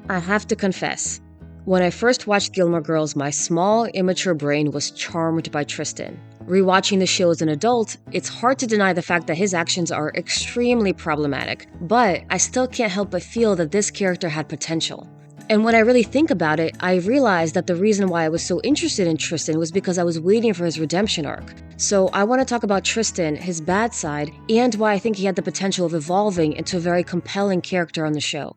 I have to confess, when I first watched Gilmore Girls, my small, immature brain was charmed by Tristin. Rewatching the show as an adult, it's hard to deny the fact that his actions are extremely problematic, but I still can't help but feel that this character had potential. And when I really think about it, I realized that the reason why I was so interested in Tristin was because I was waiting for his redemption arc. So I want to talk about Tristin, his bad side, and why I think he had the potential of evolving into a very compelling character on the show.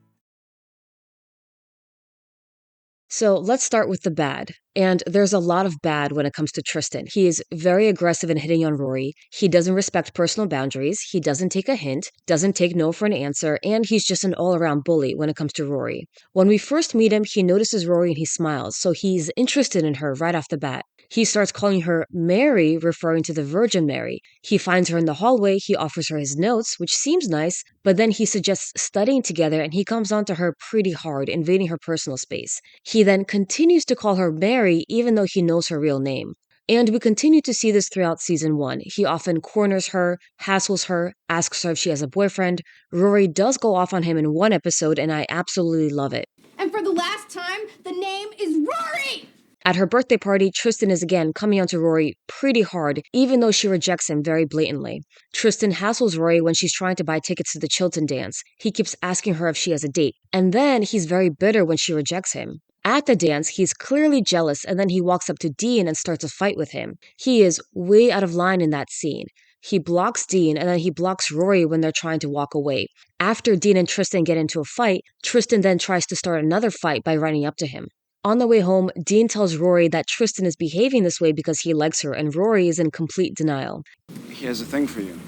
So let's start with the bad. And there's a lot of bad when it comes to Tristin. He is very aggressive in hitting on Rory. He doesn't respect personal boundaries. He doesn't take a hint, doesn't take no for an answer, and he's just an all-around bully when it comes to Rory. When we first meet him, he notices Rory and he smiles, so he's interested in her right off the bat. He starts calling her Mary, referring to the Virgin Mary. He finds her in the hallway, he offers her his notes, which seems nice, but then he suggests studying together and he comes on to her pretty hard, invading her personal space. He then continues to call her Mary even though he knows her real name. And we continue to see this throughout season 1. He often corners her, hassles her, asks her if she has a boyfriend. Rory does go off on him in one episode, and I absolutely love it. And for the last time, the name is Rory! At her birthday party, Tristin is again coming onto Rory pretty hard, even though she rejects him very blatantly. Tristin hassles Rory when she's trying to buy tickets to the Chilton dance. He keeps asking her if she has a date. And then he's very bitter when she rejects him. At the dance, he's clearly jealous, and then he walks up to Dean and starts a fight with him. He is way out of line in that scene. He blocks Dean, and then he blocks Rory when they're trying to walk away. After Dean and Tristin get into a fight, Tristin then tries to start another fight by running up to him. On the way home, Dean tells Rory that Tristin is behaving this way because he likes her, and Rory is in complete denial. He has a thing for you.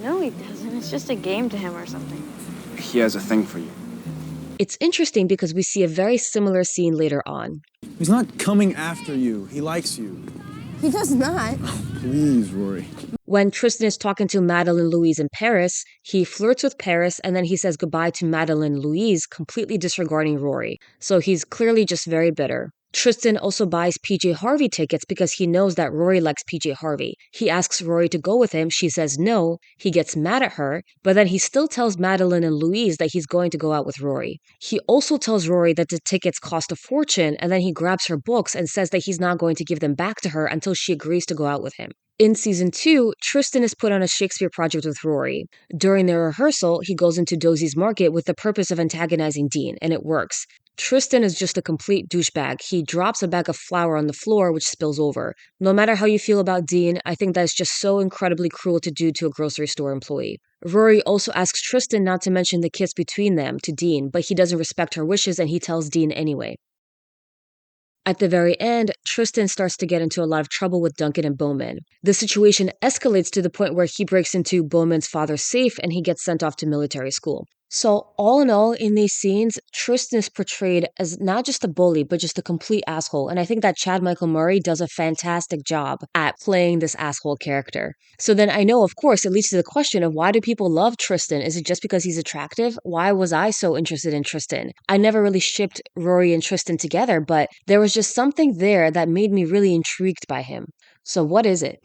No, he doesn't. It's just a game to him or something. He has a thing for you. It's interesting because we see a very similar scene later on. He's not coming after you. He likes you. He does not. Please, Rory. When Tristin is talking to Madeline Louise in Paris, he flirts with Paris and then he says goodbye to Madeline Louise, completely disregarding Rory. So he's clearly just very bitter. Tristin also buys PJ Harvey tickets because he knows that Rory likes PJ Harvey. He asks Rory to go with him. She says no. He gets mad at her, but then he still tells Madeline and Louise that he's going to go out with Rory. He also tells Rory that the tickets cost a fortune, and then he grabs her books and says that he's not going to give them back to her until she agrees to go out with him. In season 2, Tristin is put on a Shakespeare project with Rory. During their rehearsal, he goes into Dosie's Market with the purpose of antagonizing Dean, and it works. Tristin is just a complete douchebag. He drops a bag of flour on the floor, which spills over. No matter how you feel about Dean, I think that's just so incredibly cruel to do to a grocery store employee. Rory also asks Tristin not to mention the kiss between them to Dean, but he doesn't respect her wishes and he tells Dean anyway. At the very end, Tristin starts to get into a lot of trouble with Duncan and Bowman. The situation escalates to the point where he breaks into Bowman's father's safe and he gets sent off to military school. So all in all, in these scenes, Tristin is portrayed as not just a bully, but just a complete asshole. And I think that Chad Michael Murray does a fantastic job at playing this asshole character. So then I know, of course, it leads to the question of why do people love Tristin? Is it just because he's attractive? Why was I so interested in Tristin? I never really shipped Rory and Tristin together, but there was just something there that made me really intrigued by him. So what is it?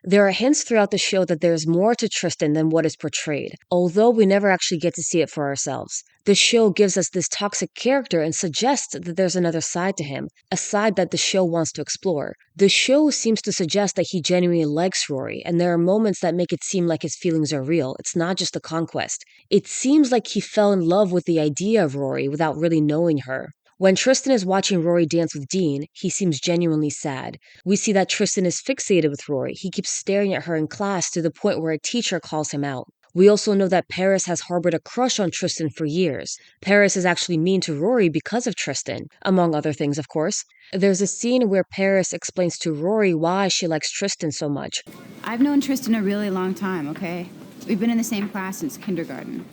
There are hints throughout the show that there's more to Tristin than what is portrayed, although we never actually get to see it for ourselves. The show gives us this toxic character and suggests that there's another side to him, a side that the show wants to explore. The show seems to suggest that he genuinely likes Rory, and there are moments that make it seem like his feelings are real. It's not just a conquest. It seems like he fell in love with the idea of Rory without really knowing her. When Tristin is watching Rory dance with Dean, he seems genuinely sad. We see that Tristin is fixated with Rory. He keeps staring at her in class to the point where a teacher calls him out. We also know that Paris has harbored a crush on Tristin for years. Paris is actually mean to Rory because of Tristin, among other things, of course. There's a scene where Paris explains to Rory why she likes Tristin so much. I've known Tristin a really long time, okay? We've been in the same class since kindergarten.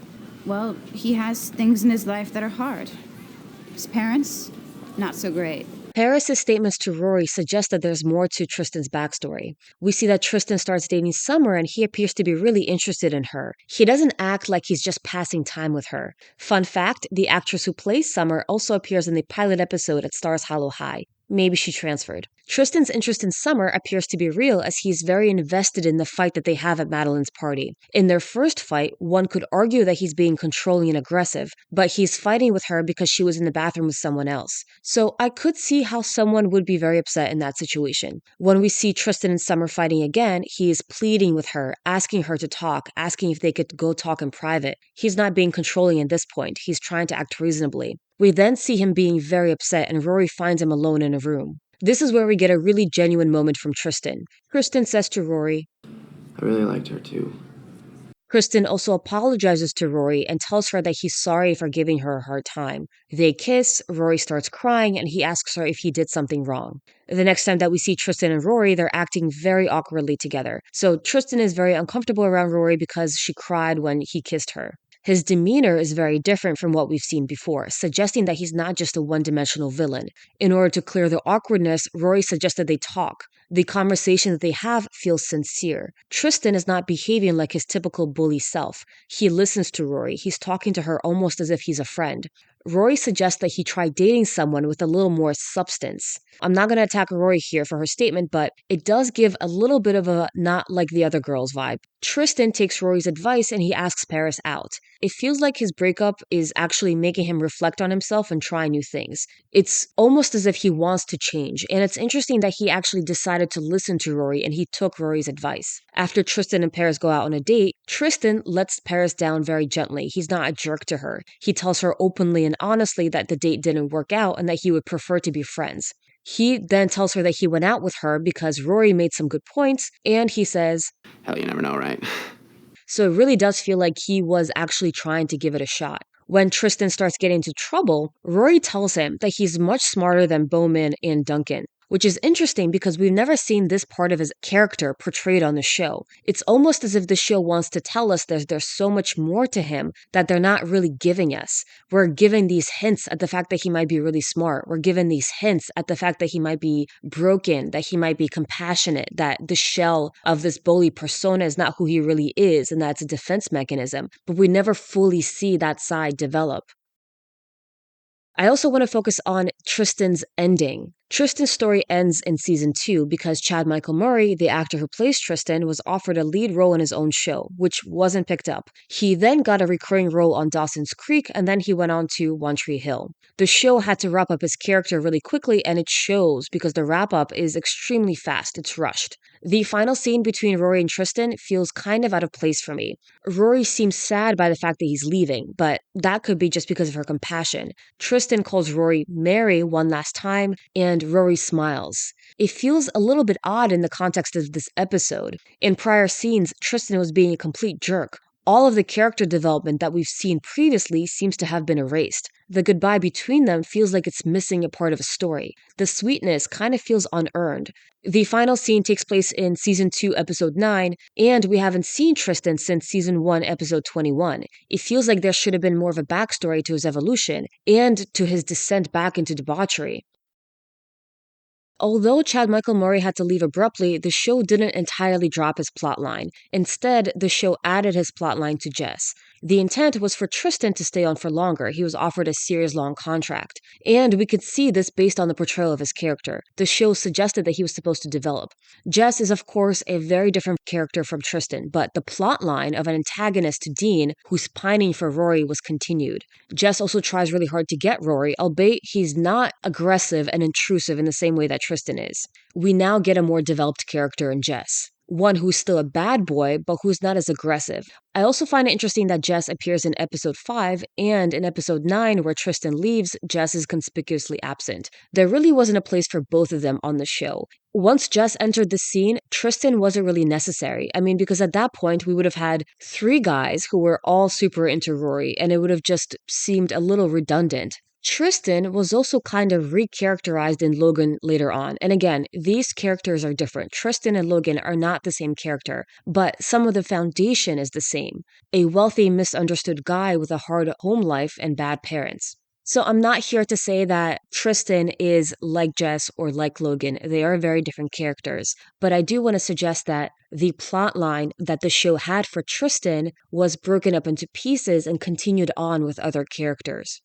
Well, he has things in his life that are hard. His parents, not so great. Paris's statements to Rory suggest that there's more to Tristin's backstory. We see that Tristin starts dating Summer and he appears to be really interested in her. He doesn't act like he's just passing time with her. Fun fact, the actress who plays Summer also appears in the pilot episode at Stars Hollow High. maybe she transferred. Tristan's interest in Summer appears to be real as he's very invested in the fight that they have at Madeline's party. In their first fight, one could argue that he's being controlling and aggressive, but he's fighting with her because she was in the bathroom with someone else. So I could see how someone would be very upset in that situation. When we see Tristan and Summer fighting again, he is pleading with her, asking her to talk, asking if they could go talk in private. He's not being controlling at this point. He's trying to act reasonably. We then see him being very upset and Rory finds him alone in a room. This is where we get a really genuine moment from Tristan. Tristan says to Rory, I really liked her too. Tristan also apologizes to Rory and tells her that he's sorry for giving her a hard time. They kiss, Rory starts crying, and he asks her if he did something wrong. The next time that we see Tristan and Rory, they're acting very awkwardly together. So Tristan is very uncomfortable around Rory because she cried when he kissed her. His demeanor is very different from what we've seen before, suggesting that he's not just a one-dimensional villain. In order to clear the awkwardness, Rory suggested they talk. The conversation that they have feels sincere. Tristan is not behaving like his typical bully self. He listens to Rory. He's talking to her almost as if he's a friend. Rory suggests that he try dating someone with a little more substance. I'm not going to attack Rory here for her statement, but it does give a little bit of a not like the other girls vibe. Tristan takes Rory's advice and he asks Paris out. It feels like his breakup is actually making him reflect on himself and try new things. It's almost as if he wants to change, and it's interesting that he actually decided to listen to Rory and he took Rory's advice. After Tristan and Paris go out on a date, Tristan lets Paris down very gently. He's not a jerk to her. He tells her openly and honestly that the date didn't work out and that he would prefer to be friends. He then tells her that he went out with her because Rory made some good points, and he says, Hell, you never know, right? so it really does feel like he was actually trying to give it a shot. When Tristan starts getting into trouble, Rory tells him that he's much smarter than Bowman and Duncan, which is interesting because we've never seen this part of his character portrayed on the show. It's almost as if the show wants to tell us there's so much more to him that they're not really giving us. We're given these hints at the fact that he might be really smart. We're given these hints at the fact that he might be broken, that he might be compassionate, that the shell of this bully persona is not who he really is, and that's a defense mechanism. But we never fully see that side develop. I also want to focus on Tristan's ending. Tristan's story ends in season 2 because Chad Michael Murray, the actor who plays Tristan, was offered a lead role in his own show, which wasn't picked up. He then got a recurring role on Dawson's Creek, and then he went on to One Tree Hill. The show had to wrap up his character really quickly, and it shows because the wrap-up is extremely fast. It's rushed. The final scene between Rory and Tristan feels kind of out of place for me. Rory seems sad by the fact that he's leaving, but that could be just because of her compassion. Tristan calls Rory Mary one last time, and Rory smiles. It feels a little bit odd in the context of this episode. In prior scenes, Tristan was being a complete jerk. All of the character development that we've seen previously seems to have been erased. The goodbye between them feels like it's missing a part of a story. The sweetness kind of feels unearned. The final scene takes place in season 2, episode 9, and we haven't seen Tristan since season 1, episode 21. It feels like there should have been more of a backstory to his evolution and to his descent back into debauchery. Although Chad Michael Murray had to leave abruptly, the show didn't entirely drop his plotline. Instead, the show added his plotline to Jess. The intent was for Tristan to stay on for longer. He was offered a series-long contract. And we could see this based on the portrayal of his character. The show suggested that he was supposed to develop. Jess is, of course, a very different character from Tristan, but the plotline of an antagonist to Dean who's pining for Rory was continued. Jess also tries really hard to get Rory, albeit he's not aggressive and intrusive in the same way that Tristan is. We now get a more developed character in Jess. One who's still a bad boy, but who's not as aggressive. I also find it interesting that Jess appears in episode 5, and in episode 9, where Tristan leaves, Jess is conspicuously absent. There really wasn't a place for both of them on the show. Once Jess entered the scene, Tristan wasn't really necessary. Because at that point, we would have had 3 guys who were all super into Rory, and it would have just seemed a little redundant. Tristan was also kind of recharacterized in Logan later on. And again, these characters are different. Tristan and Logan are not the same character, but some of the foundation is the same. A wealthy, misunderstood guy with a hard home life and bad parents. So I'm not here to say that Tristan is like Jess or like Logan. They are very different characters. But I do want to suggest that the plot line that the show had for Tristan was broken up into pieces and continued on with other characters.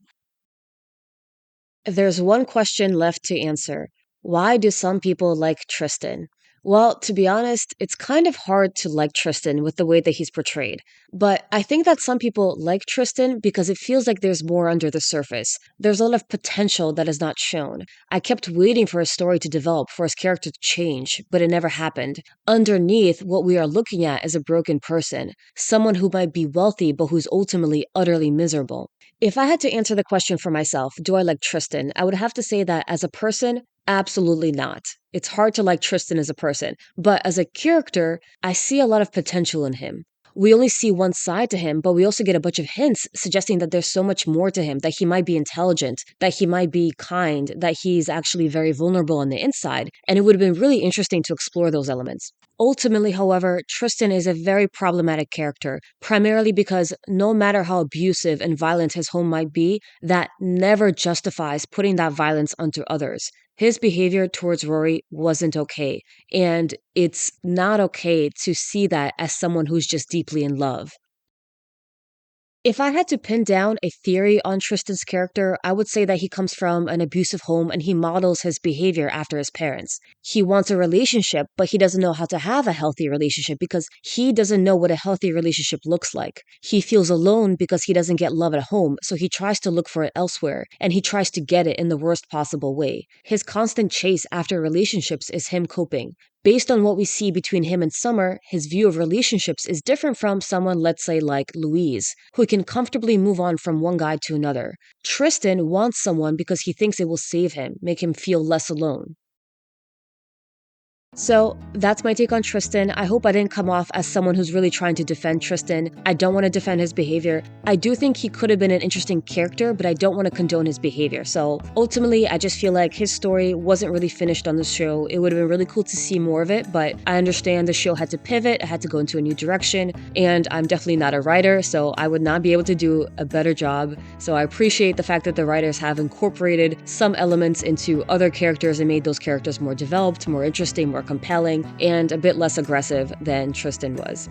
There's one question left to answer. Why do some people like Tristin? Well, to be honest, it's kind of hard to like Tristin with the way that he's portrayed. But I think that some people like Tristin because it feels like there's more under the surface. There's a lot of potential that is not shown. I kept waiting for his story to develop, for his character to change, but it never happened. Underneath, what we are looking at is a broken person, someone who might be wealthy but who's ultimately utterly miserable. If I had to answer the question for myself, do I like Tristin? I would have to say that as a person, absolutely not. It's hard to like Tristin as a person, but as a character, I see a lot of potential in him. We only see one side to him, but we also get a bunch of hints suggesting that there's so much more to him, that he might be intelligent, that he might be kind, that he's actually very vulnerable on the inside, and it would have been really interesting to explore those elements. Ultimately, however, Tristin is a very problematic character, primarily because no matter how abusive and violent his home might be, that never justifies putting that violence onto others. His behavior towards Rory wasn't okay, and it's not okay to see that as someone who's just deeply in love. If I had to pin down a theory on Tristin's character, I would say that he comes from an abusive home and he models his behavior after his parents. He wants a relationship, but he doesn't know how to have a healthy relationship because he doesn't know what a healthy relationship looks like. He feels alone because he doesn't get love at home, so he tries to look for it elsewhere, and he tries to get it in the worst possible way. His constant chase after relationships is him coping. Based on what we see between him and Summer, his view of relationships is different from someone, let's say, like Louise, who can comfortably move on from one guy to another. Tristin wants someone because he thinks it will save him, make him feel less alone. So that's my take on Tristin. I hope I didn't come off as someone who's really trying to defend Tristin. I don't want to defend his behavior. I do think he could have been an interesting character, but I don't want to condone his behavior. So ultimately, I just feel like his story wasn't really finished on the show. It would have been really cool to see more of it, but I understand the show had to pivot, it had to go into a new direction, and I'm definitely not a writer, so I would not be able to do a better job. So I appreciate the fact that the writers have incorporated some elements into other characters and made those characters more developed, more interesting, more compelling, and a bit less aggressive than Tristin was.